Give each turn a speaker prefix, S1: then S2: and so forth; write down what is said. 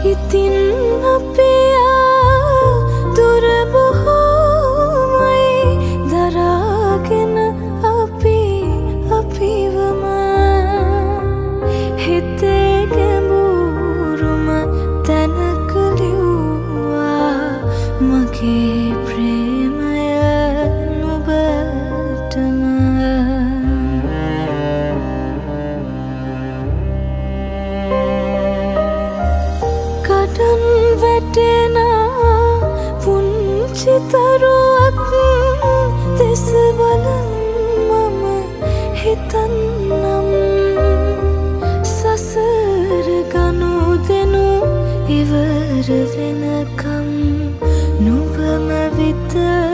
S1: ඉතින් අපියා දුර බොහෝමයි දරාගෙන අපි අපිවම හිතේ ගැඹුරුම තැනක ලිව්වා මගේ ප්‍රේමය නුඹටම කඩන් වැටෙන පුංචි තරුවක් දෙස බලන් මම හිතන්නම් සසර ගනුදෙනු ඉවර වෙනකම් නුඹම විතර